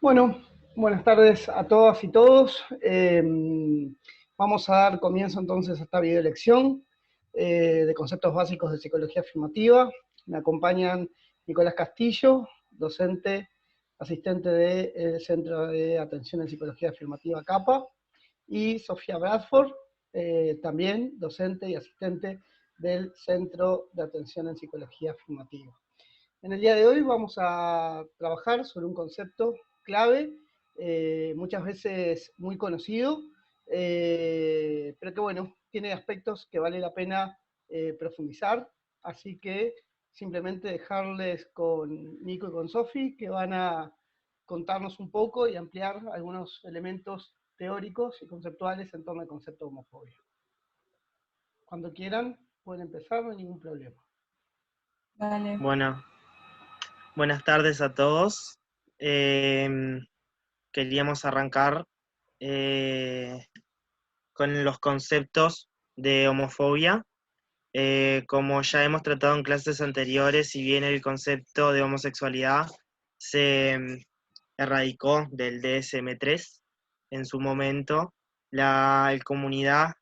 Bueno, buenas tardes a todas y todos. Vamos a dar comienzo entonces a esta video lección de conceptos básicos de psicología afirmativa. Me acompañan Nicolás Castillo, docente, asistente del Centro de Atención en Psicología Afirmativa CAPA, y Sofía Bradford, también docente y asistente del Centro de Atención en Psicología Afirmativa. En el día de hoy vamos a trabajar sobre un concepto clave, muchas veces muy conocido, pero que bueno, tiene aspectos que vale la pena profundizar, así que simplemente dejarles con Nico y con Sofi, que van a contarnos un poco y ampliar algunos elementos teóricos y conceptuales en torno al concepto de homofobia. Cuando quieran, pueden empezar, no hay ningún problema. Dale. Bueno, buenas tardes a todos. Queríamos arrancar con los conceptos de homofobia. Como ya hemos tratado en clases anteriores, si bien el concepto de homosexualidad se erradicó del DSM-3 en su momento, la comunidad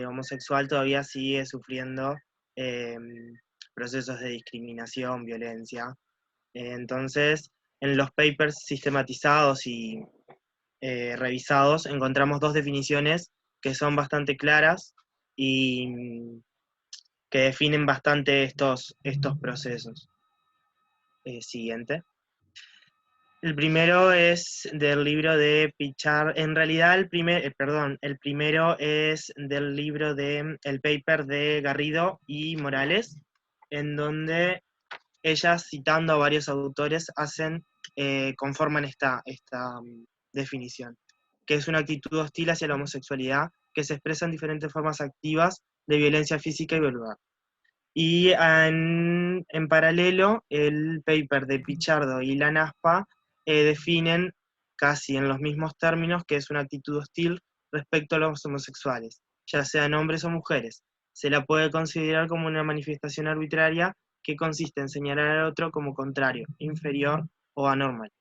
homosexual todavía sigue sufriendo procesos de discriminación, violencia. Entonces, en los papers sistematizados y revisados encontramos dos definiciones que son bastante claras y que definen bastante estos procesos. Siguiente. El primero es del libro de Pichard. En realidad, el primero es del libro el paper de Garrido y Morales, en donde ellas, citando a varios autores, conforman esta definición, que es una actitud hostil hacia la homosexualidad que se expresa en diferentes formas activas de violencia física y verbal. Y en paralelo, el paper de Pichardo y la NASPA definen casi en los mismos términos que es una actitud hostil respecto a los homosexuales, ya sean hombres o mujeres. Se la puede considerar como una manifestación arbitraria que consiste en señalar al otro como contrario, inferior o anormal.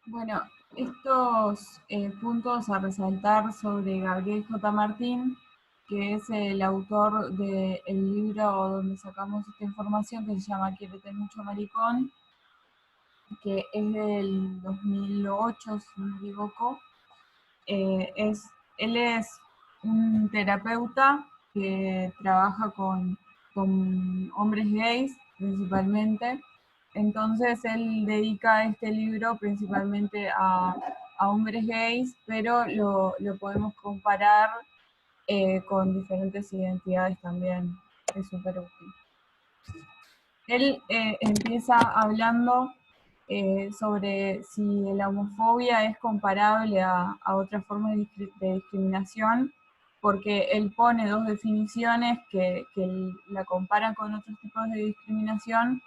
Bueno, estos puntos a resaltar sobre Gabriel J. Martín, que es el autor del libro donde sacamos esta información, que se llama Quiérete mucho, maricón, que es del 2008, si no me equivoco. Él es un terapeuta que trabaja con hombres gays principalmente. Entonces él dedica este libro principalmente a hombres gays, pero lo podemos comparar con diferentes identidades también. Es súper útil. Él empieza hablando sobre si la homofobia es comparable a otras formas de discriminación, porque él pone dos definiciones que la comparan con otros tipos de discriminación,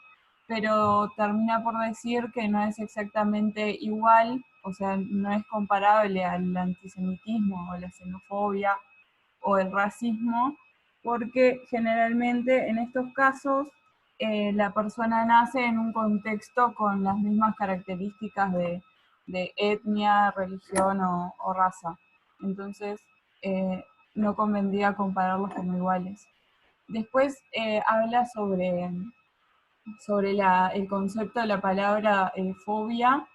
pero termina por decir que no es exactamente igual, o sea, no es comparable al antisemitismo o la xenofobia o el racismo, porque generalmente en estos casos la persona nace en un contexto con las mismas características de etnia, religión o raza. Entonces, no convendría compararlos como iguales. Después habla sobre el concepto de la palabra fobia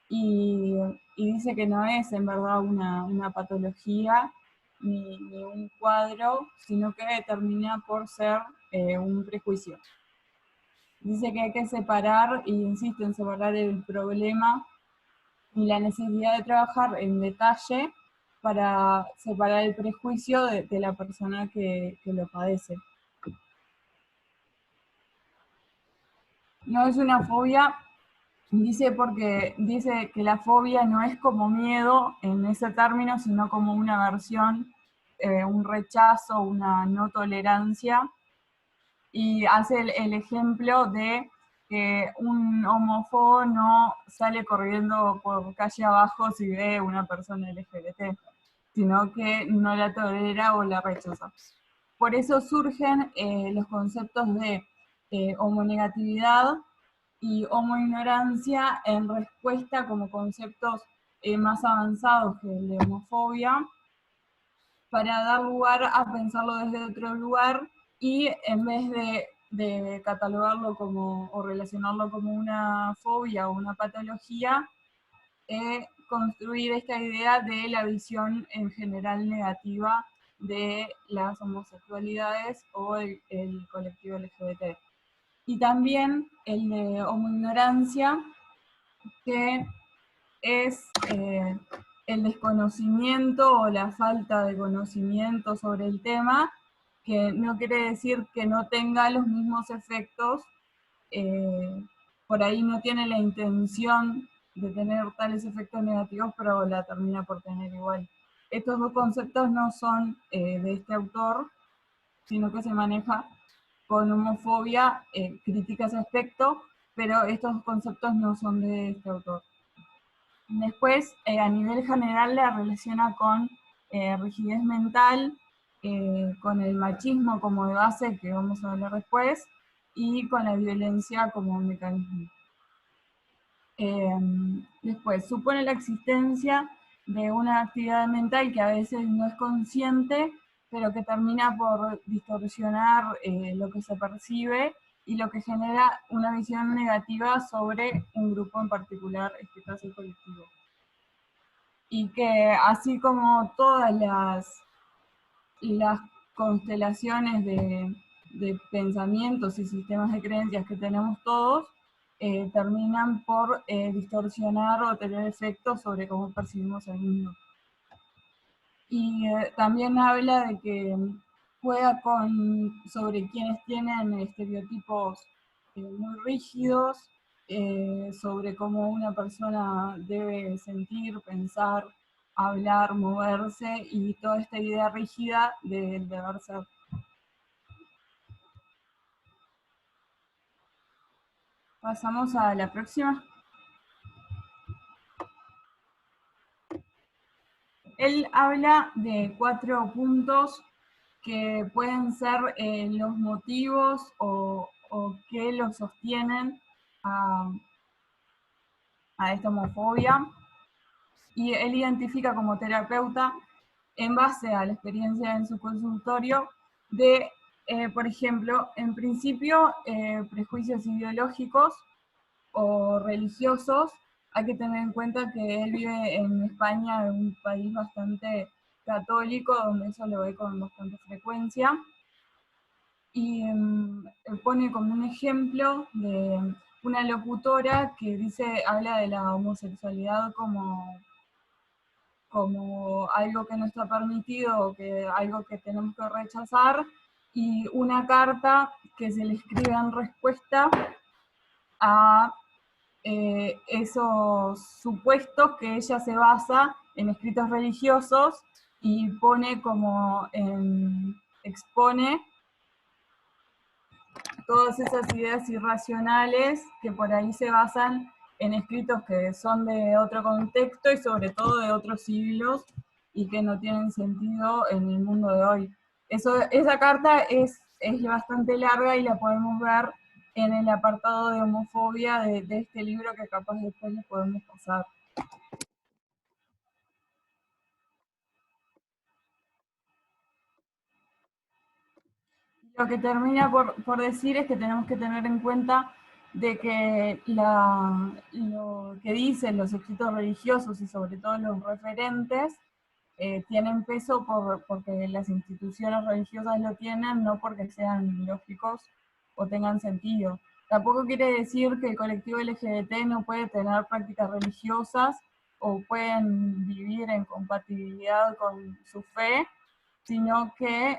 y, dice que no es en verdad una patología ni un cuadro, sino que termina por ser un prejuicio. Dice que hay que separar, y insiste en separar el problema y la necesidad de trabajar en detalle para separar el prejuicio de la persona que lo padece. No es una fobia, porque dice que la fobia no es como miedo en ese término, sino como una aversión, un rechazo, una no tolerancia, y hace el ejemplo de que un homófobo no sale corriendo por calle abajo si ve una persona LGBT, sino que no la tolera o la rechaza. Por eso surgen los conceptos de homonegatividad y homoignorancia en respuesta como conceptos más avanzados que el de homofobia, para dar lugar a pensarlo desde otro lugar y en vez de catalogarlo como o relacionarlo como una fobia o una patología, construir esta idea de la visión en general negativa de las homosexualidades o el colectivo LGBT. Y también el de homoignorancia, que es el desconocimiento o la falta de conocimiento sobre el tema, que no quiere decir que no tenga los mismos efectos, por ahí no tiene la intención de tener tales efectos negativos, pero la termina por tener igual. Estos dos conceptos no son de este autor, sino que se maneja con homofobia, critica ese aspecto, pero estos conceptos no son de este autor. Después, a nivel general, la relaciona con rigidez mental, con el machismo como de base, que vamos a hablar después, y con la violencia como mecanismo. Después, supone la existencia de una actividad mental que a veces no es consciente, pero que termina por distorsionar lo que se percibe y lo que genera una visión negativa sobre un grupo en particular, este caso el colectivo. Y que así como todas las constelaciones de pensamientos y sistemas de creencias que tenemos todos, terminan por distorsionar o tener efectos sobre cómo percibimos el mundo. Y también habla de que juega sobre quienes tienen estereotipos muy rígidos, sobre cómo una persona debe sentir, pensar, hablar, moverse, y toda esta idea rígida del deber ser. Pasamos a la próxima. Él habla de 4 puntos que pueden ser los motivos o que lo sostienen a esta homofobia, y él identifica como terapeuta, en base a la experiencia en su consultorio, de, por ejemplo, en principio, prejuicios ideológicos o religiosos. Hay que tener en cuenta que él vive en España, en un país bastante católico, donde eso lo ve con bastante frecuencia. Y pone como un ejemplo de una locutora que habla de la homosexualidad como algo que no está permitido, algo que tenemos que rechazar, y una carta que se le escribe en respuesta a esos supuestos que ella se basa en escritos religiosos, y expone todas esas ideas irracionales que por ahí se basan en escritos que son de otro contexto y sobre todo de otros siglos y que no tienen sentido en el mundo de hoy. Esa carta es bastante larga y la podemos ver en el apartado de homofobia de este libro, que capaz después les podemos pasar. Lo que termina por decir es que tenemos que tener en cuenta de que lo que dicen los escritos religiosos y sobre todo los referentes tienen peso porque las instituciones religiosas lo tienen, no porque sean lógicos o tengan sentido. Tampoco quiere decir que el colectivo LGBT no puede tener prácticas religiosas o pueden vivir en compatibilidad con su fe, sino que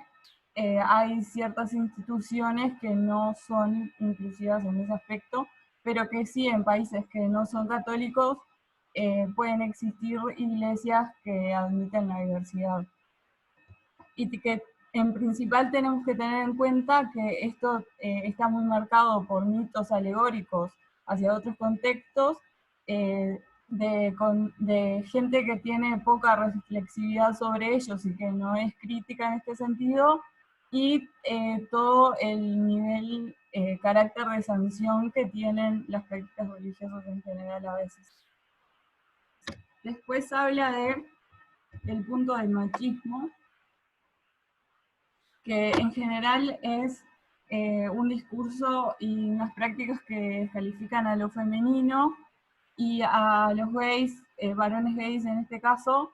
hay ciertas instituciones que no son inclusivas en ese aspecto, pero que sí, en países que no son católicos pueden existir iglesias que admiten la diversidad. Y que en principal tenemos que tener en cuenta que esto está muy marcado por mitos alegóricos hacia otros contextos, de gente que tiene poca reflexividad sobre ellos y que no es crítica en este sentido, y todo el nivel, carácter de sanción que tienen las prácticas religiosas en general a veces. Después habla del punto del machismo, que en general es un discurso y unas prácticas que descalifican a lo femenino y a los gays, varones gays en este caso,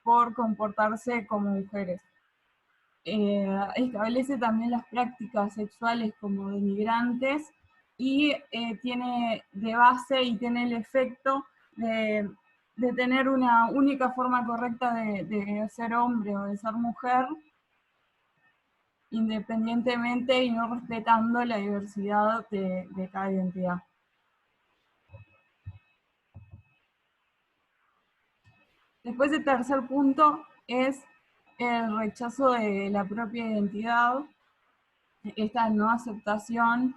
por comportarse como mujeres. Establece también las prácticas sexuales como denigrantes y tiene de base y tiene el efecto de tener una única forma correcta de ser hombre o de ser mujer, independientemente y no respetando la diversidad de cada identidad. Después el tercer punto es el rechazo de la propia identidad, esta no aceptación,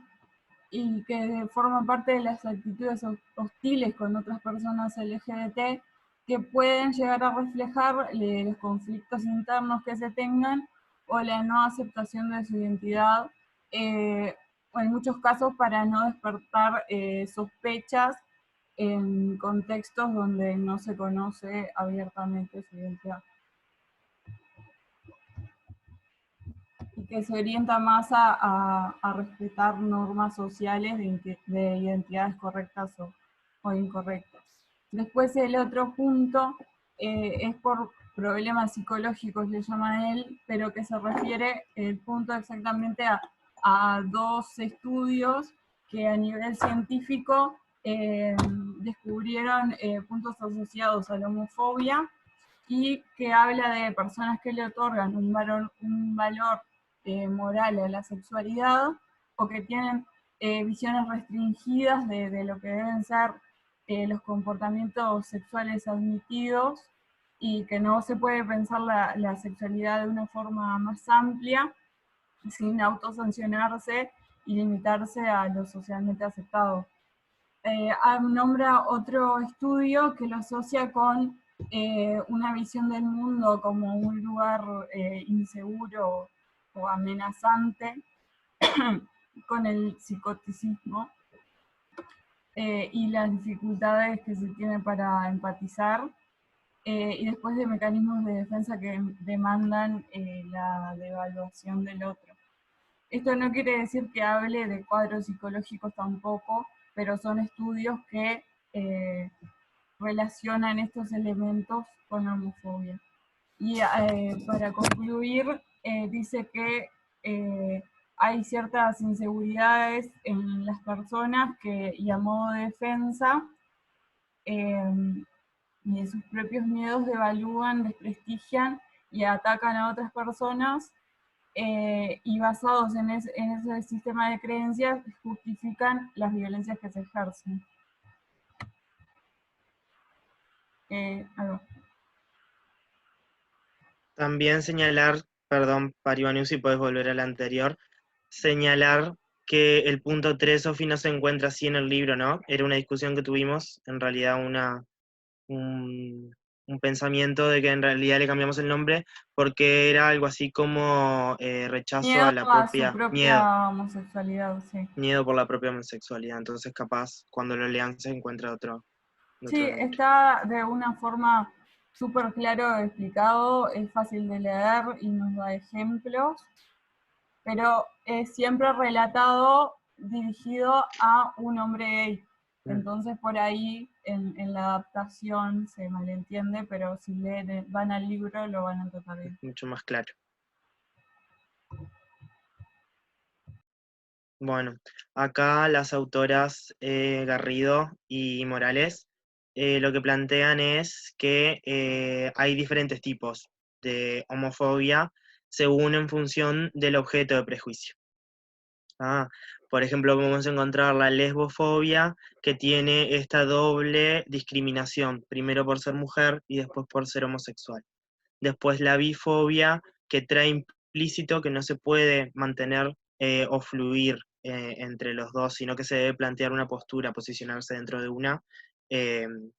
y que forma parte de las actitudes hostiles con otras personas LGBT que pueden llegar a reflejar los conflictos internos que se tengan o la no aceptación de su identidad, o en muchos casos para no despertar sospechas en contextos donde no se conoce abiertamente su identidad. Y que se orienta más a respetar normas sociales de identidades correctas o incorrectas. Después el otro punto es por problemas psicológicos, le llama él, pero que se refiere el punto exactamente a dos estudios que a nivel científico descubrieron puntos asociados a la homofobia y que habla de personas que le otorgan un valor moral a la sexualidad o que tienen visiones restringidas de lo que deben ser los comportamientos sexuales admitidos y que no se puede pensar la sexualidad de una forma más amplia sin autosancionarse y limitarse a lo socialmente aceptado. Nombra otro estudio que lo asocia con una visión del mundo como un lugar inseguro o amenazante, con el psicoticismo y las dificultades que se tiene para empatizar, y después de mecanismos de defensa que demandan la devaluación del otro. Esto no quiere decir que hable de cuadros psicológicos tampoco, pero son estudios que relacionan estos elementos con la homofobia. Y para concluir, dice que hay ciertas inseguridades en las personas que, y a modo de defensa, y de sus propios miedos devalúan, desprestigian y atacan a otras personas, y basados en ese sistema de creencias justifican las violencias que se ejercen. Algo. También señalar, perdón, Paribanu, si puedes volver al anterior, señalar que el punto 3, Sofi, no se encuentra así en el libro, ¿no? Era una discusión que tuvimos, en realidad un pensamiento de que en realidad le cambiamos el nombre porque era algo así como rechazo Miedo a la a su propia, propia homosexualidad, sí. miedo por la propia homosexualidad. Entonces capaz cuando lo lean se encuentra otro Sí, nombre. está de una forma súper claro explicado, es fácil de leer y nos da ejemplos, pero es siempre relatado dirigido a un hombre gay. Entonces por ahí en la adaptación se malentiende, pero si van al libro lo van a entender bien. Mucho más claro. Bueno, acá las autoras Garrido y Morales lo que plantean es que hay diferentes tipos de homofobia según en función del objeto de prejuicio. Por ejemplo, podemos encontrar la lesbofobia, que tiene esta doble discriminación, primero por ser mujer y después por ser homosexual. Después la bifobia, que trae implícito que no se puede mantener o fluir entre los dos, sino que se debe plantear una postura, posicionarse dentro de una,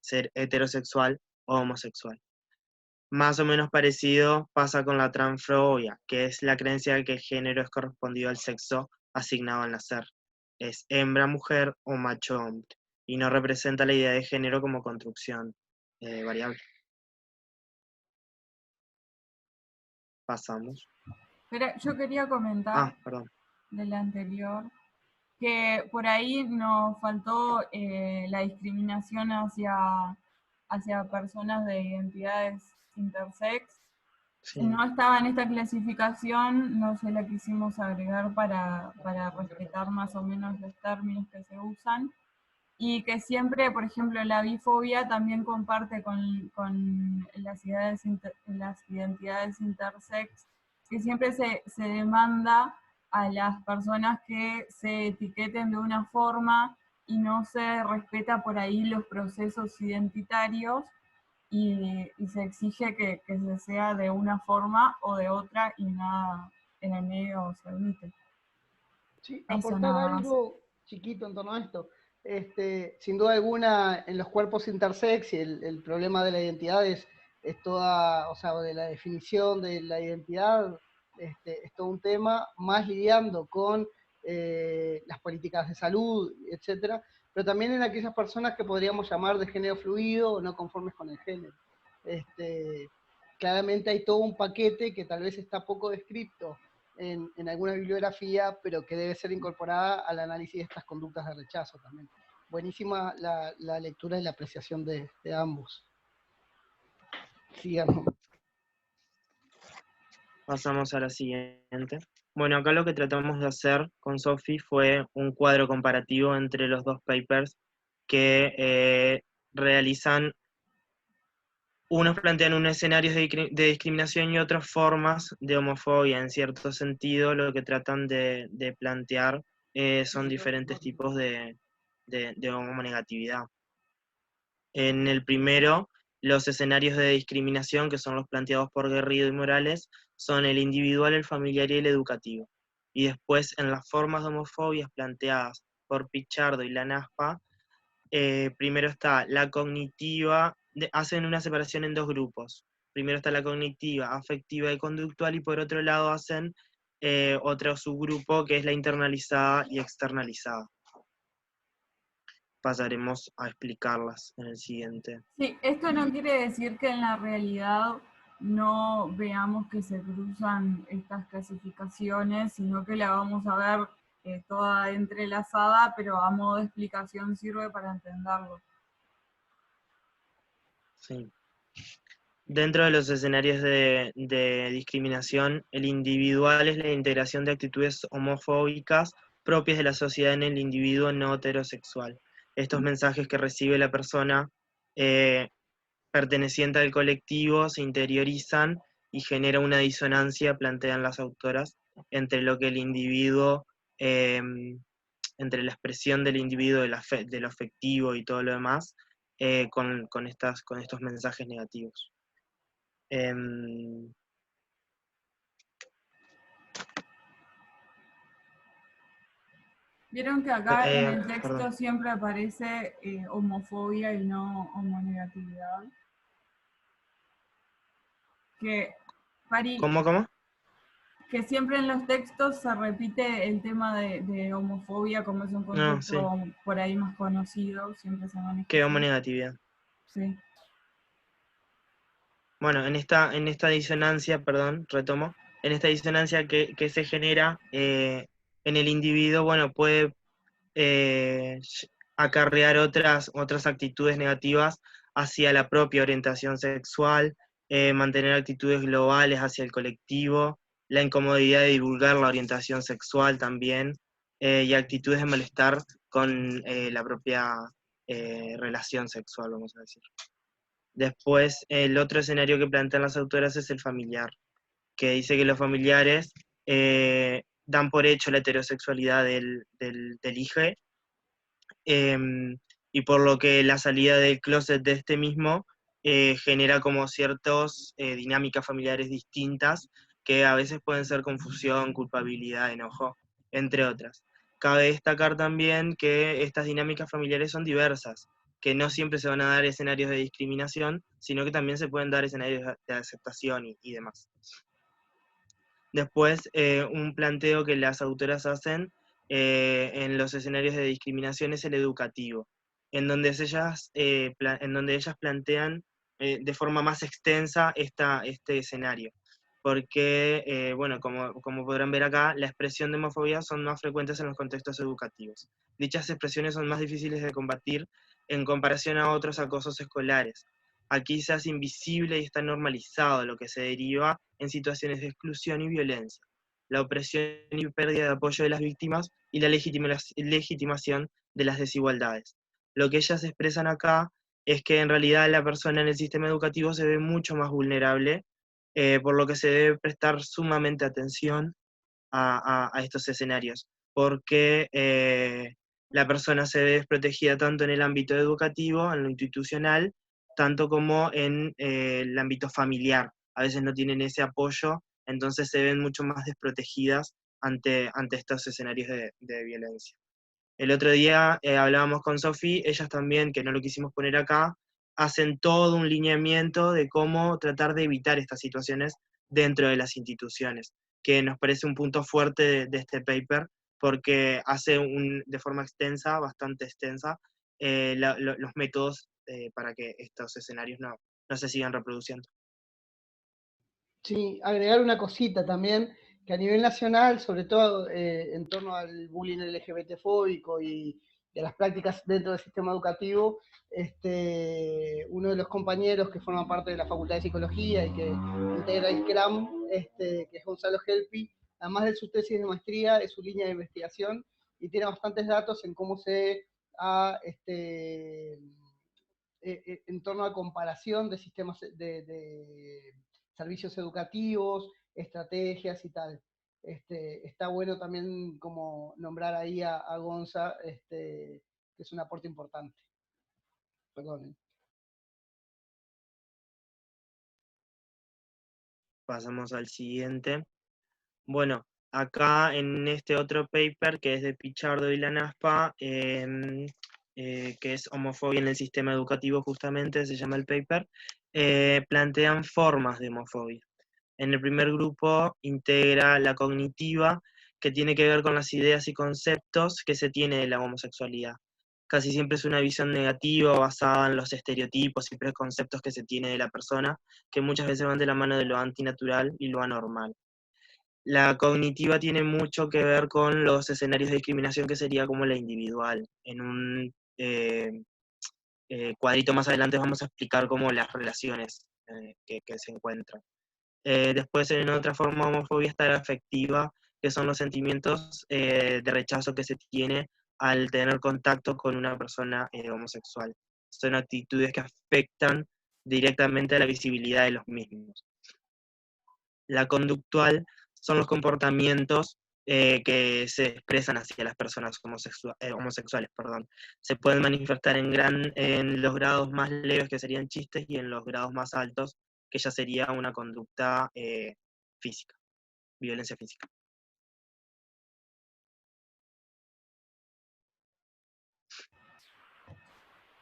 ser heterosexual o homosexual. Más o menos parecido pasa con la transfobia, que es la creencia de que el género es correspondido al sexo asignado al nacer. Es hembra, mujer o macho, hombre, y no representa la idea de género como construcción variable. Pasamos. Pero yo quería comentar Perdón. de la anterior, que por ahí nos faltó la discriminación hacia personas de identidades intersex. Sí. No estaba en esta clasificación, no se la quisimos agregar para respetar más o menos los términos que se usan. Y que siempre, por ejemplo, la bifobia también comparte con las identidades intersex, que siempre se demanda a las personas que se etiqueten de una forma y no se respeta por ahí los procesos identitarios y se exige que se sea de una forma o de otra y nada en el medio se omite. Sí, Eso aportar nada más. algo chiquito en torno a esto. Sin duda alguna, en los cuerpos intersex y el problema de la identidad es toda, o sea, de la definición de la identidad, es todo un tema, más lidiando con las políticas de salud, etcétera, pero también en aquellas personas que podríamos llamar de género fluido o no conformes con el género. Claramente hay todo un paquete que tal vez está poco descrito en alguna bibliografía, pero que debe ser incorporada al análisis de estas conductas de rechazo también. Buenísima la lectura y la apreciación de ambos. Sigamos. Pasamos a la siguiente. Bueno, acá lo que tratamos de hacer con Sophie fue un cuadro comparativo entre los dos papers que realizan, unos plantean unos escenarios de discriminación y otras formas de homofobia. En cierto sentido, lo que tratan de plantear son diferentes tipos de homonegatividad. En el primero, los escenarios de discriminación, que son los planteados por Garrido y Morales, son el individual, el familiar y el educativo. Y después, en las formas de homofobias planteadas por Pichardo y Lanaspa, primero está la cognitiva, hacen una separación en dos grupos. Primero está la cognitiva, afectiva y conductual, y por otro lado hacen otro subgrupo que es la internalizada y externalizada. Pasaremos a explicarlas en el siguiente. Sí, esto no quiere decir que en la realidad no veamos que se cruzan estas clasificaciones, sino que la vamos a ver toda entrelazada, pero a modo de explicación sirve para entenderlo. Sí. Dentro de los escenarios de discriminación, el individual es la integración de actitudes homofóbicas propias de la sociedad en el individuo no heterosexual. Estos mensajes que recibe la persona perteneciente al colectivo se interiorizan y genera una disonancia, plantean las autoras, entre lo que el individuo, entre la expresión del individuo, de lo afectivo y todo lo demás, con estos mensajes negativos. Vieron que acá en el texto Perdón. siempre aparece homofobia y no homonegatividad. Que, ¿Cómo? que siempre en los textos se repite el tema de homofobia, como es un concepto por ahí más conocido, siempre se maneja. ¿Qué homonegatividad? Sí. Bueno, en esta disonancia, perdón, retomo, en esta disonancia que se genera en el individuo, bueno, puede acarrear otras actitudes negativas hacia la propia orientación sexual, mantener actitudes globales hacia el colectivo, la incomodidad de divulgar la orientación sexual también, y actitudes de malestar con la propia relación sexual, vamos a decir. Después, el otro escenario que plantean las autoras es el familiar, que dice que los familiares dan por hecho la heterosexualidad del hijo, y por lo que la salida del closet de este mismo genera como ciertas dinámicas familiares distintas, que a veces pueden ser confusión, culpabilidad, enojo, entre otras. Cabe destacar también que estas dinámicas familiares son diversas. que no siempre se van a dar escenarios de discriminación, sino que también se pueden dar escenarios de aceptación y demás. Después, un planteo que las autoras hacen en los escenarios de discriminación es el educativo, en donde ellas plantean de forma más extensa este escenario. Porque, bueno, como podrán ver acá, la expresión de homofobia son más frecuentes en los contextos educativos. Dichas expresiones son más difíciles de combatir en comparación a otros acosos escolares. Aquí se hace invisible y está normalizado, lo que se deriva en situaciones de exclusión y violencia, la opresión y pérdida de apoyo de las víctimas y la legitimación de las desigualdades. Lo que ellas expresan acá es que en realidad la persona en el sistema educativo se ve mucho más vulnerable, por lo que se debe prestar sumamente atención a estos escenarios, porque la persona se ve desprotegida tanto en el ámbito educativo, en lo institucional, tanto como en el ámbito familiar. A veces no tienen ese apoyo, entonces se ven mucho más desprotegidas ante estos escenarios de violencia. El otro día hablábamos con Sofi, ellas también, que no lo quisimos poner acá, hacen todo un lineamiento de cómo tratar de evitar estas situaciones dentro de las instituciones, que nos parece un punto fuerte de este paper, porque hace de forma extensa, bastante extensa, los métodos para que estos escenarios no se sigan reproduciendo. Sí, agregar una cosita también, que a nivel nacional, sobre todo en torno al bullying LGBT-fóbico y a las prácticas dentro del sistema educativo, uno de los compañeros que forma parte de la Facultad de Psicología y que integra ISCRAM, que es Gonzalo Gelpi, además de su tesis de maestría, es su línea de investigación y tiene bastantes datos en cómo se ha en torno a comparación de sistemas de servicios educativos, estrategias y tal. Está bueno también como nombrar ahí a Gonza, que es un aporte importante. Perdonen. Pasamos al siguiente. Bueno, acá en este otro paper que es de Pichardo y la NASPA, que es homofobia en el sistema educativo justamente, se llama el paper, plantean formas de homofobia. En el primer grupo integra la cognitiva, que tiene que ver con las ideas y conceptos que se tiene de la homosexualidad. Casi siempre es una visión negativa basada en los estereotipos y preconceptos que se tiene de la persona, que muchas veces van de la mano de lo antinatural y lo anormal. La cognitiva tiene mucho que ver con los escenarios de discriminación que sería como la individual. En un cuadrito más adelante vamos a explicar cómo las relaciones que se encuentran. Después en otra forma de homofobia está la afectiva, que son los sentimientos de rechazo que se tiene al tener contacto con una persona homosexual. Son actitudes que afectan directamente a la visibilidad de los mismos. La conductual son los comportamientos que se expresan hacia las personas homosexuales. Se pueden manifestar en los grados más leves, que serían chistes, y en los grados más altos, que ya sería una conducta física, violencia física.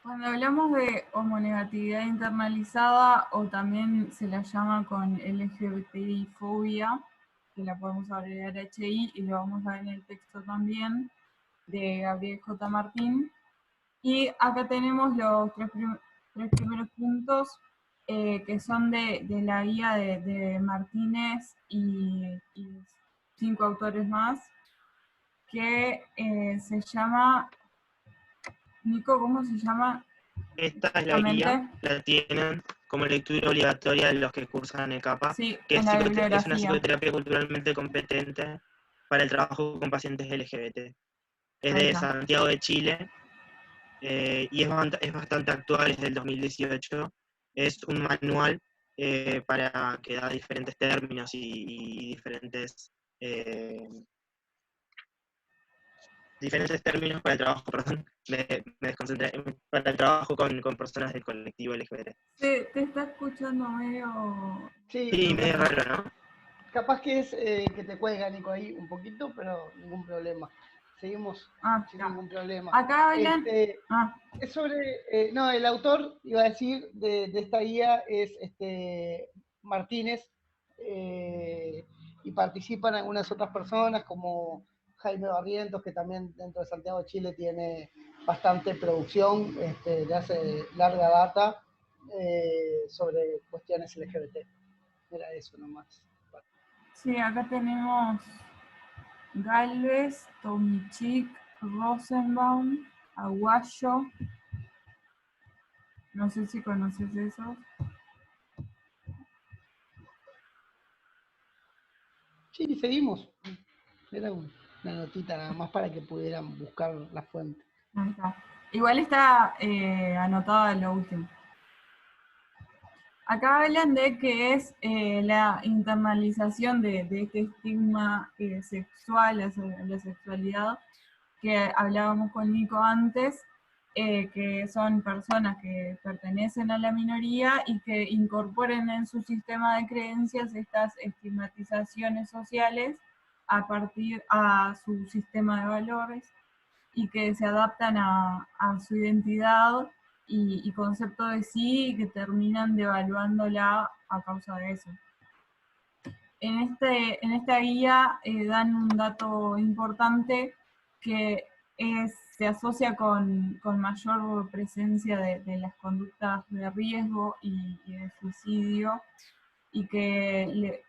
Cuando hablamos de homonegatividad internalizada, o también se la llama con LGBTI-fobia, que la podemos agregar HI y lo vamos a ver en el texto también, de Gabriel J. Martín. Y acá tenemos los tres primeros puntos que son de la guía de Martínez y 5 autores más, que se llama... Nico, ¿cómo se llama? Esta es la guía, la tienen como lectura obligatoria de los que cursan ECAPA, sí, que es una psicoterapia culturalmente competente para el trabajo con pacientes LGBT. Es de Santiago de Chile y es bastante actual, es del 2018. Es un manual para que da diferentes términos y diferentes términos para el trabajo, perdón, me desconcentré, para el trabajo con personas del colectivo LGBT. Te está escuchando medio... Sí, medio raro, ¿no? Capaz que es que te cuelga, Nico, ahí un poquito, pero ningún problema. seguimos sin está. ningún problema. Acá hablan... Es sobre, no, el autor, iba a decir, de esta guía es Martínez, y participan algunas otras personas como Jaime Barrientos, que también dentro de Santiago de Chile tiene bastante producción de hace larga data sobre cuestiones LGBT. Era eso nomás. Sí, acá tenemos Galvez, Tomichik, Rosenbaum, Aguayo. No sé si conoces eso. Sí, seguimos. Era una notita nada más para que pudieran buscar la fuente. Ahí está. Igual está anotado en lo último. Acá hablan de que es la internalización de este estigma sexual, la sexualidad, que hablábamos con Nico antes, que son personas que pertenecen a la minoría y que incorporen en su sistema de creencias estas estigmatizaciones sociales a partir a su sistema de valores y que se adaptan a su identidad y concepto de sí y que terminan devaluándola a causa de eso. En esta guía dan un dato importante que se asocia con mayor presencia de las conductas de riesgo y de suicidio, y que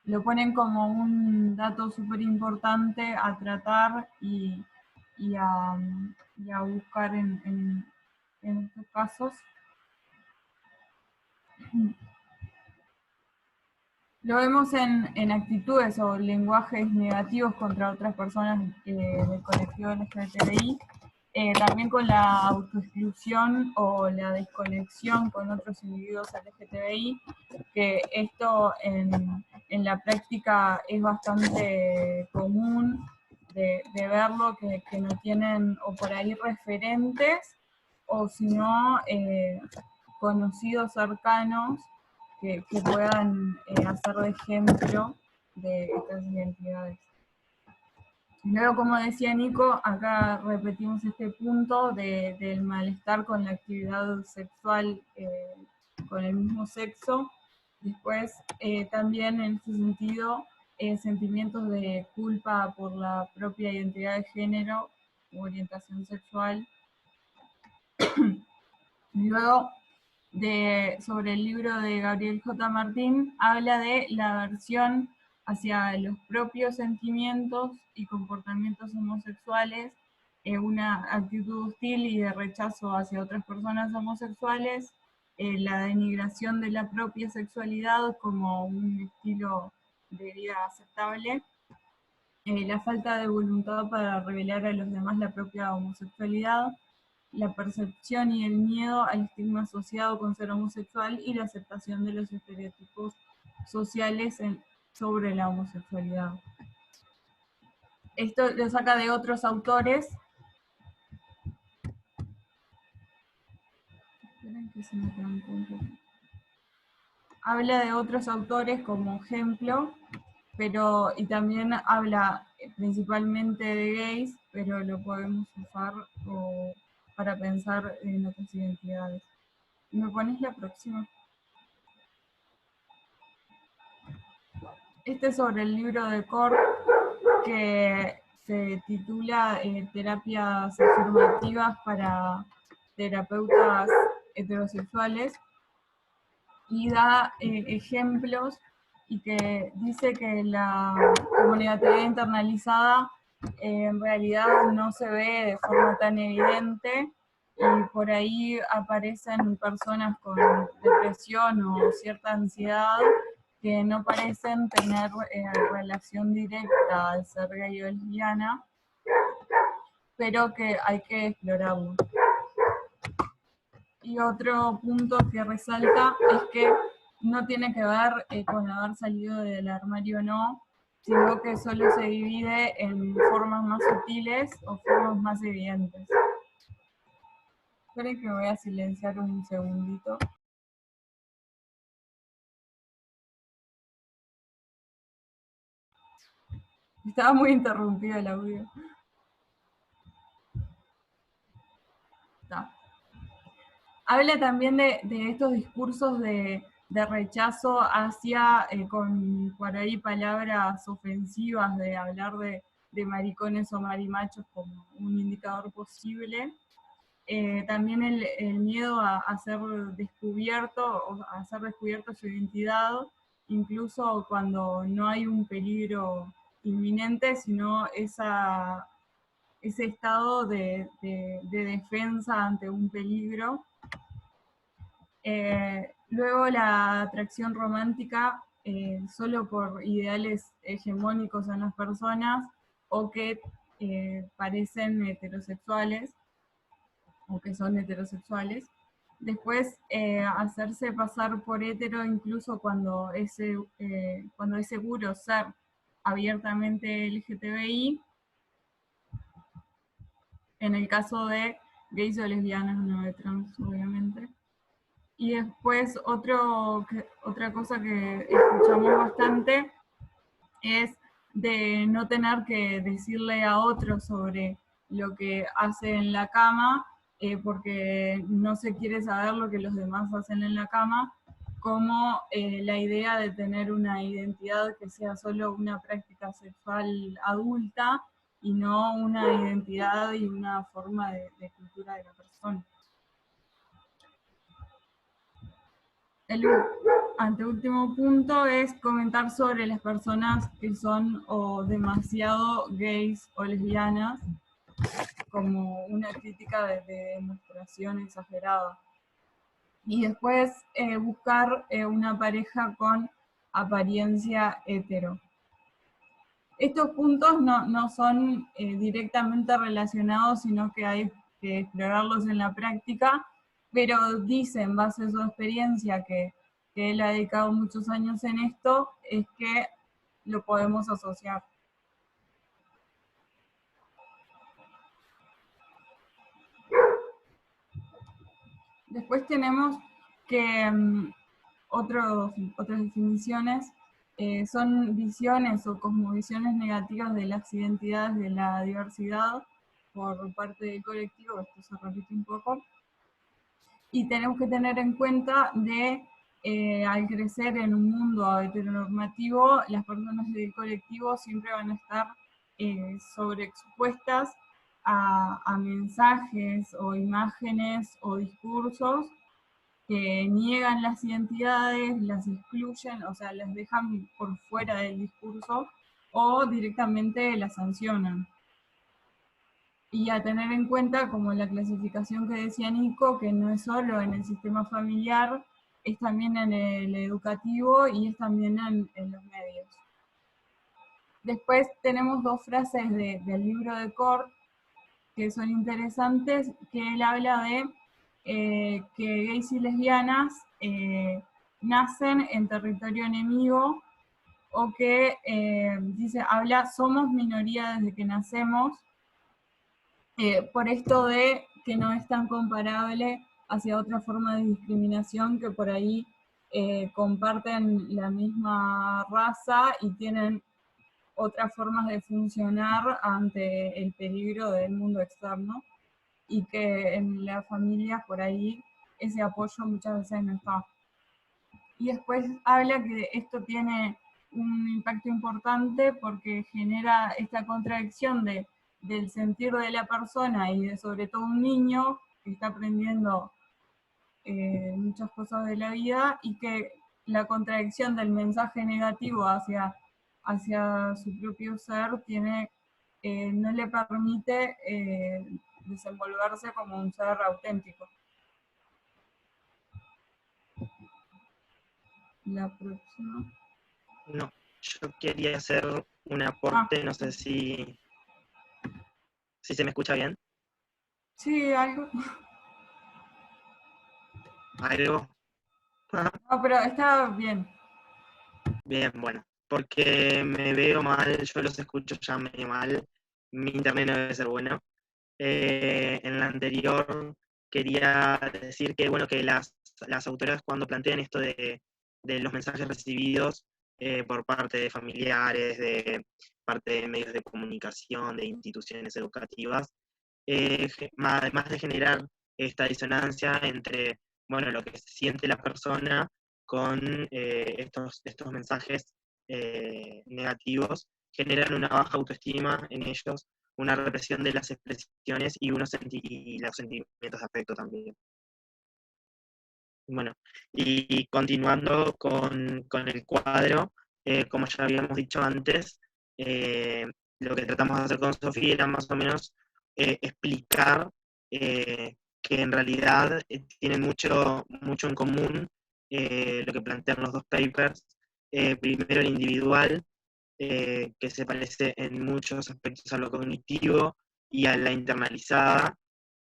lo ponen como un dato súper importante a tratar y a buscar en estos casos. Lo vemos en actitudes o lenguajes negativos contra otras personas del colectivo LGTBI, también con la autoexclusión o la desconexión con otros individuos LGTBI, que esto en la práctica es bastante común de verlo, que no tienen o por ahí referentes, o si no, conocidos cercanos que puedan hacer de ejemplo de estas identidades. Luego, como decía Nico, acá repetimos este punto del malestar con la actividad sexual con el mismo sexo. Después, también en este sentido, sentimientos de culpa por la propia identidad de género u orientación sexual. Luego, sobre el libro de Gabriel J. Martín, habla de la aversión hacia los propios sentimientos y comportamientos homosexuales, una actitud hostil y de rechazo hacia otras personas homosexuales, la denigración de la propia sexualidad como un estilo de vida aceptable, la falta de voluntad para revelar a los demás la propia homosexualidad, la percepción y el miedo al estigma asociado con ser homosexual y la aceptación de los estereotipos sociales sobre la homosexualidad. Esto lo saca de otros autores. Esperen que se me trancó un poco. Habla de otros autores como ejemplo, y también habla principalmente de gays, pero lo podemos usar para pensar en otras identidades. ¿Me pones la próxima? Este es sobre el libro de Cort, que se titula Terapias afirmativas para terapeutas heterosexuales, y da ejemplos, y que dice que la comunicatividad internalizada en realidad no se ve de forma tan evidente, y por ahí aparecen personas con depresión o cierta ansiedad que no parecen tener relación directa al ser gay o lesbiana, pero que hay que explorarlo. Y otro punto que resalta es que no tiene que ver con haber salido del armario o no, sino que solo se divide en formas más sutiles o formas más evidentes. Esperen que me voy a silenciar un segundito. Estaba muy interrumpido el audio. Está. Habla también de estos discursos de rechazo hacia, con por ahí palabras ofensivas, de hablar de maricones o marimachos como un indicador posible. También el miedo a ser descubierto, o a ser descubierto su identidad, incluso cuando no hay un peligro inminente, sino ese estado de defensa ante un peligro. Luego la atracción romántica solo por ideales hegemónicos en las personas o que parecen heterosexuales o que son heterosexuales. Después, hacerse pasar por hetero incluso cuando es seguro ser abiertamente LGTBI, en el caso de gays o lesbianas, no de trans, obviamente. Y después otra cosa que escuchamos bastante es de no tener que decirle a otros sobre lo que hace en la cama, porque no se quiere saber lo que los demás hacen en la cama, como la idea de tener una identidad que sea solo una práctica sexual adulta y no una identidad y una forma de cultura de la persona. El anteúltimo punto es comentar sobre las personas que son o demasiado gays o lesbianas, como una crítica de demostración exagerada. Y después buscar una pareja con apariencia hetero. Estos puntos no son directamente relacionados, sino que hay que explorarlos en la práctica, pero dice en base a su experiencia que él ha dedicado muchos años en esto, es que lo podemos asociar. Después tenemos que otras definiciones son visiones o cosmovisiones negativas de las identidades de la diversidad por parte del colectivo, esto se repite un poco, y tenemos que tener en cuenta de al crecer en un mundo heteronormativo, las personas del colectivo siempre van a estar sobreexpuestas a mensajes o imágenes o discursos que niegan las identidades, las excluyen, o sea, las dejan por fuera del discurso o directamente las sancionan. Y a tener en cuenta, como la clasificación que decía Nico, que no es solo en el sistema familiar, es también en el educativo y es también en los medios. Después tenemos dos frases del libro de Cort que son interesantes, que él habla de que gays y lesbianas nacen en territorio enemigo, o que somos minoría desde que nacemos, por esto de que no es tan comparable hacia otra forma de discriminación que por ahí comparten la misma raza y tienen otras formas de funcionar ante el peligro del mundo externo, y que en las familias por ahí ese apoyo muchas veces no está. Y después habla que esto tiene un impacto importante porque genera esta contradicción del sentir de la persona y de sobre todo un niño que está aprendiendo muchas cosas de la vida, y que la contradicción del mensaje negativo hacia su propio ser no le permite desenvolverse como un ser auténtico. La próxima. No, yo quería hacer un aporte, no sé si se me escucha bien. Sí, algo. ¿Algo? No, pero está bien. Bien, bueno, porque me veo mal, yo los escucho ya medio mal, mi internet no debe ser bueno. En la anterior quería decir que, bueno, que las autoras cuando plantean esto de los mensajes recibidos por parte de familiares, de parte de medios de comunicación, de instituciones educativas, además de generar esta disonancia entre, bueno, lo que siente la persona con estos mensajes negativos, generan una baja autoestima en ellos, una represión de las expresiones y los sentimientos de afecto también. Bueno, y continuando con el cuadro, como ya habíamos dicho antes, lo que tratamos de hacer con Sofía era más o menos explicar que en realidad tienen mucho en común lo que plantean los dos papers. Primero el individual, que se parece en muchos aspectos a lo cognitivo y a la internalizada.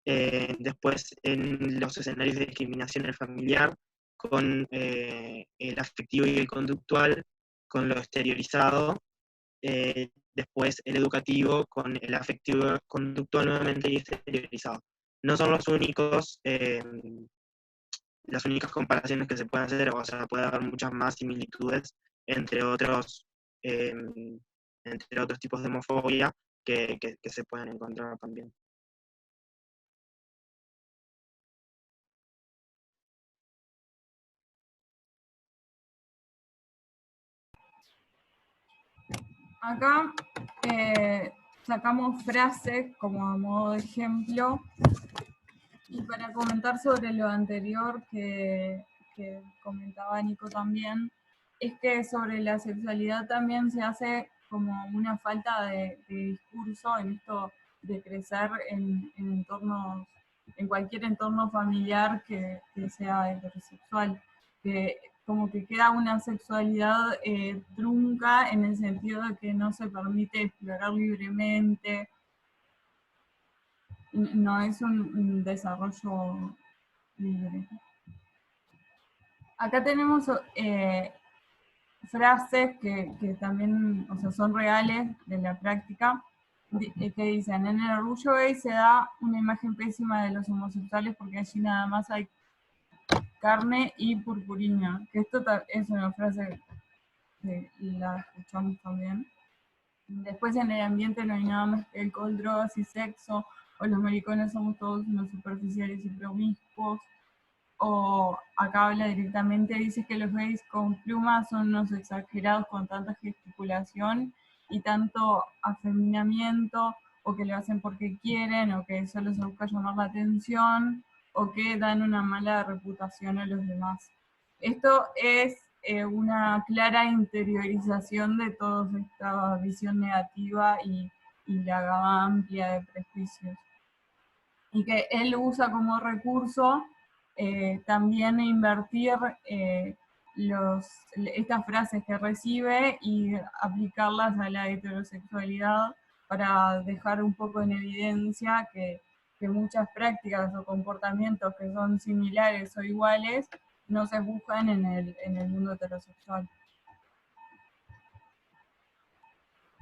Después en los escenarios de discriminación el familiar, con el afectivo y el conductual, con lo exteriorizado. Después el educativo, con el afectivo conductual nuevamente y exteriorizado. No son los únicos, las únicas comparaciones que se pueden hacer, o sea, puede haber muchas más similitudes entre otros, tipos de homofobia que se pueden encontrar también. Acá sacamos frases como a modo de ejemplo, y para comentar sobre lo anterior que comentaba Nico también, es que sobre la sexualidad también se hace como una falta de discurso en esto de crecer en entornos, en cualquier entorno familiar que sea heterosexual, que como que queda una sexualidad trunca en el sentido de que no se permite explorar libremente, no es un desarrollo libre. Acá tenemos frases que también, o sea, son reales de la práctica, que dicen: en el orgullo gay se da una imagen pésima de los homosexuales porque allí nada más hay carne y purpurina. Que esto es una frase que la escuchamos también. Después, en el ambiente no hay nada más que alcohol, drogas y sexo, o los maricones somos todos unos superficiales y promiscuos. O acá habla directamente, dice que los gays con plumas son unos exagerados con tanta gesticulación y tanto afeminamiento, o que lo hacen porque quieren, o que solo se busca llamar la atención, o que dan una mala reputación a los demás. Esto es una clara interiorización de toda esta visión negativa y la gama amplia de prejuicios. Y que él usa como recurso también invertir estas frases que recibe y aplicarlas a la heterosexualidad para dejar un poco en evidencia que muchas prácticas o comportamientos que son similares o iguales no se buscan en el mundo heterosexual.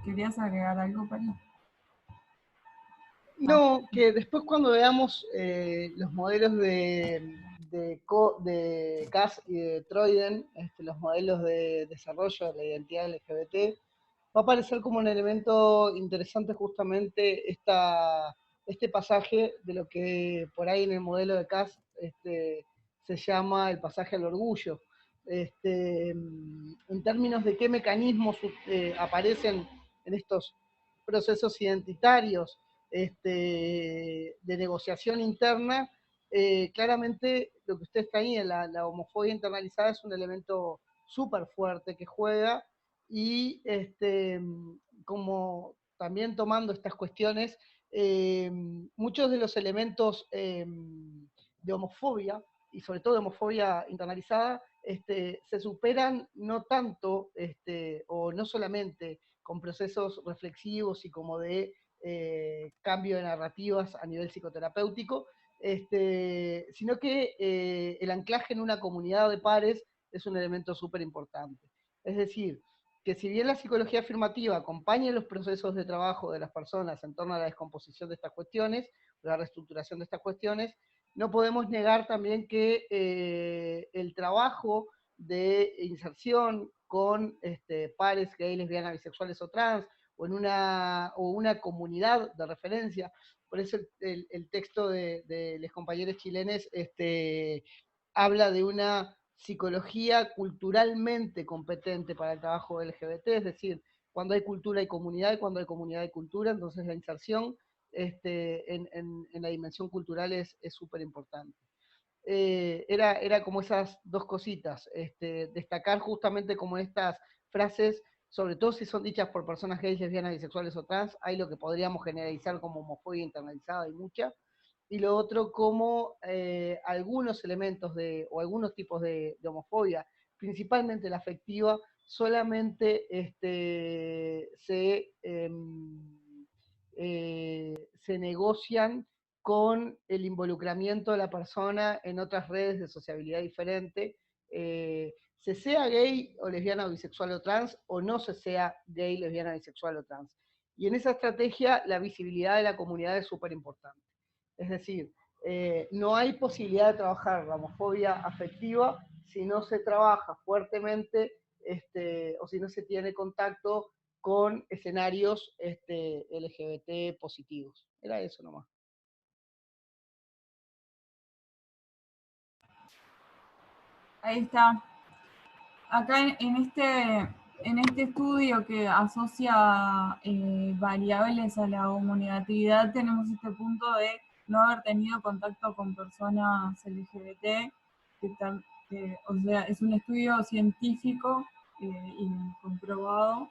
¿Querías agregar algo, Pari? No, que después cuando veamos los modelos de Cass y de Troiden, los modelos de desarrollo de la identidad LGBT, va a aparecer como un elemento interesante justamente este pasaje de lo que por ahí en el modelo de Cass se llama el pasaje al orgullo. En términos de qué mecanismos aparecen en estos procesos identitarios, de negociación interna, claramente lo que ustedes traían, la homofobia internalizada es un elemento súper fuerte que juega y como también tomando estas cuestiones, muchos de los elementos de homofobia y sobre todo de homofobia internalizada se superan no tanto o no solamente con procesos reflexivos y como de cambio de narrativas a nivel psicoterapéutico, sino que el anclaje en una comunidad de pares es un elemento súper importante. Es decir, que si bien la psicología afirmativa acompaña los procesos de trabajo de las personas en torno a la descomposición de estas cuestiones, la reestructuración de estas cuestiones, no podemos negar también que el trabajo de inserción con pares gay, lesbianas, bisexuales o trans, o en una comunidad de referencia. Por eso el texto de los compañeros chilenos habla de una psicología culturalmente competente para el trabajo LGBT, es decir, cuando hay cultura hay comunidad, y cuando hay comunidad hay cultura, entonces la inserción en la dimensión cultural es súper importante. Era como esas dos cositas, destacar justamente como estas frases, sobre todo si son dichas por personas gays, lesbianas, bisexuales o trans, hay lo que podríamos generalizar como homofobia internalizada, y mucha, y lo otro como algunos elementos o algunos tipos de homofobia, principalmente la afectiva, solamente se negocian con el involucramiento de la persona en otras redes de sociabilidad diferente, se sea gay o lesbiana o bisexual o trans, o no se sea gay, lesbiana, bisexual o trans. Y en esa estrategia la visibilidad de la comunidad es súper importante. Es decir, no hay posibilidad de trabajar la homofobia afectiva si no se trabaja fuertemente o si no se tiene contacto con escenarios LGBT positivos. Era eso nomás. Ahí está. Acá en este estudio que asocia variables a la homogeniidad, tenemos este punto de no haber tenido contacto con personas LGBT, o sea, es un estudio científico y comprobado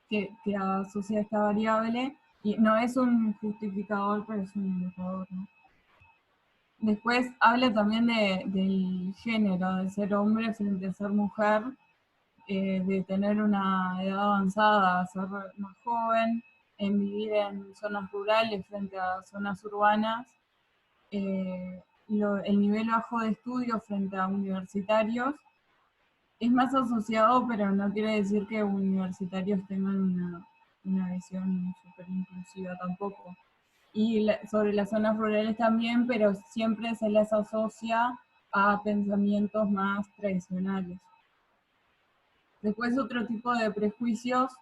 que asocia esta variable, y no es un justificador, pero es un indicador, ¿no? Después habla también del género, de ser hombre frente a ser mujer, de tener una edad avanzada, ser más joven, en vivir en zonas rurales frente a zonas urbanas, el nivel bajo de estudio frente a universitarios es más asociado, pero no quiere decir que universitarios tengan una visión súper inclusiva tampoco. Y sobre las zonas rurales también, pero siempre se les asocia a pensamientos más tradicionales. Después otro tipo de prejuicios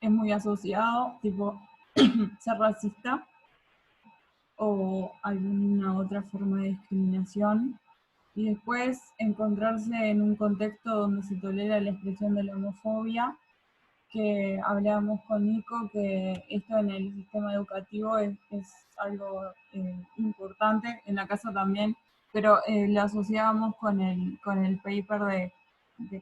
es muy asociado, tipo ser racista o alguna otra forma de discriminación. Y después encontrarse en un contexto donde se tolera la expresión de la homofobia, que hablábamos con Nico, que esto en el sistema educativo es algo importante, en la casa también, pero lo asociábamos con el paper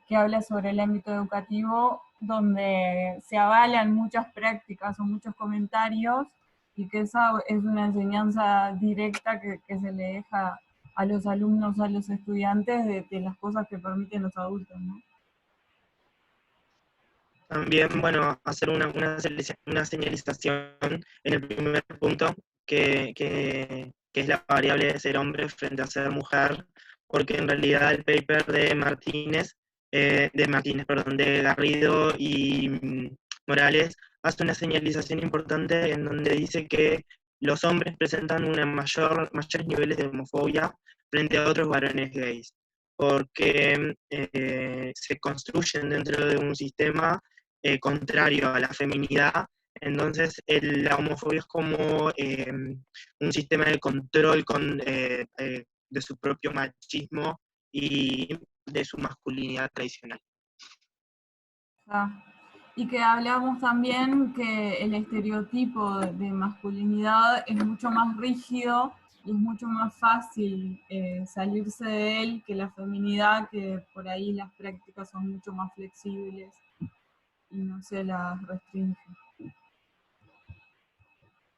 que habla sobre el ámbito educativo, donde se avalan muchas prácticas o muchos comentarios, y que esa es una enseñanza directa que se le deja a los alumnos, a los estudiantes, de las cosas que permiten los adultos, ¿no? También, bueno, hacer una señalización en el primer punto, que es la variable de ser hombre frente a ser mujer, porque en realidad el paper de de Garrido y Morales hace una señalización importante en donde dice que los hombres presentan mayores niveles de homofobia frente a otros varones gays, porque se construyen dentro de un sistema contrario a la feminidad. Entonces la homofobia es como un sistema de control de su propio machismo y de su masculinidad tradicional. Y que hablamos también que el estereotipo de masculinidad es mucho más rígido y es mucho más fácil salirse de él que la feminidad, que por ahí las prácticas son mucho más flexibles y no se las restringe.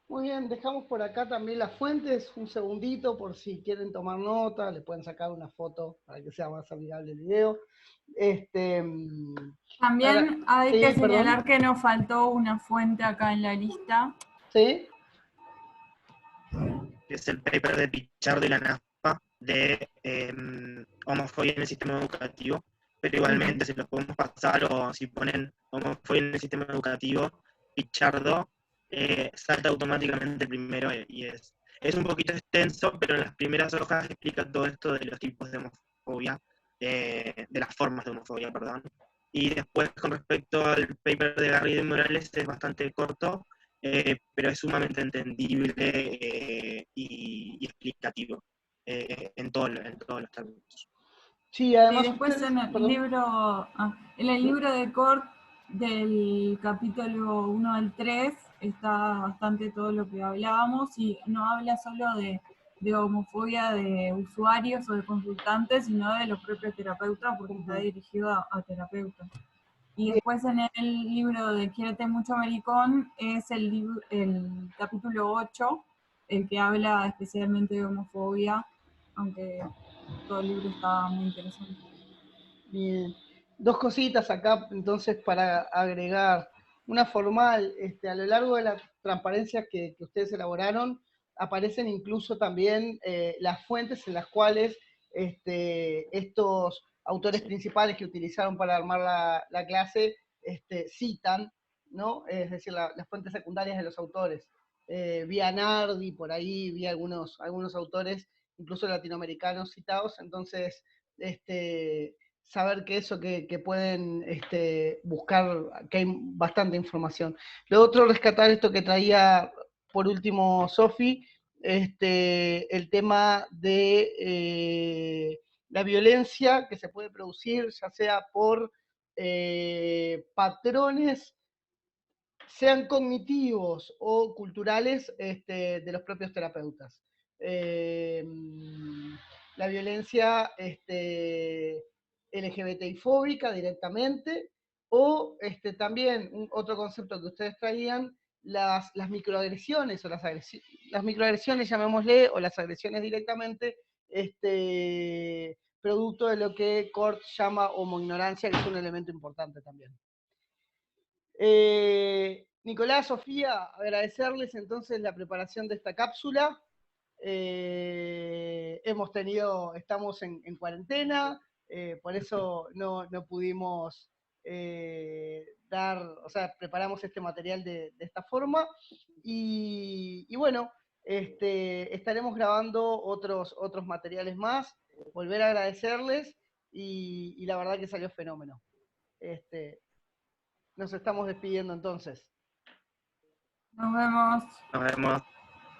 Muy bien, dejamos por acá también las fuentes, un segundito por si quieren tomar nota, le pueden sacar una foto para que sea más amigable el video. También hay que señalar perdón. que nos faltó una fuente acá en la lista. ¿Sí? Es el paper de Pichardo y la NAFPA de homofobia en el sistema educativo, pero igualmente se lo podemos pasar, o si ponen homofobia en el sistema educativo, Pichardo, salta automáticamente primero, y es un poquito extenso, pero en las primeras hojas explica todo esto de los tipos de homofobia, de las formas de homofobia, perdón. Y después, con respecto al paper de Garrido y Morales, es bastante corto, pero es sumamente entendible y explicativo en todos los términos. Sí, Y además después ustedes, en el perdón. libro, en el libro de Cort, del capítulo 1 al 3, está bastante todo lo que hablábamos, y no habla solo de homofobia de usuarios o de consultantes, sino de los propios terapeutas, porque está dirigido a terapeutas. Y Bien, después en el libro de Quiérete mucho, Maricón, es el capítulo 8, el que habla especialmente de homofobia, aunque todo el libro está muy interesante. bien. Dos cositas acá, entonces, para agregar. Una formal, a lo largo de las transparencias que ustedes elaboraron, aparecen incluso también las fuentes en las cuales estos autores principales que utilizaron para armar la clase citan, ¿no? Es decir, las fuentes secundarias de los autores. Vi a Nardi por ahí, vi algunos autores, incluso latinoamericanos citados, entonces, saber que eso, que pueden buscar, que hay bastante información. Lo otro, rescatar esto que traía por último Sofi, el tema de la violencia que se puede producir, ya sea por patrones, sean cognitivos o culturales, de los propios terapeutas. La violencia LGBTI fóbica directamente, o también otro concepto que ustedes traían, las microagresiones, o las microagresiones, llamémosle, o las agresiones directamente, producto de lo que Cort llama homoignorancia, que es un elemento importante también. Nicolás, Sofía, agradecerles entonces la preparación de esta cápsula. Estamos en cuarentena, por eso no pudimos preparamos este material de esta forma. Y bueno, estaremos grabando otros materiales más. Volver a agradecerles, y la verdad que salió fenómeno. Nos estamos despidiendo entonces. Nos vemos. Nos vemos.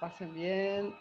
Pasen bien.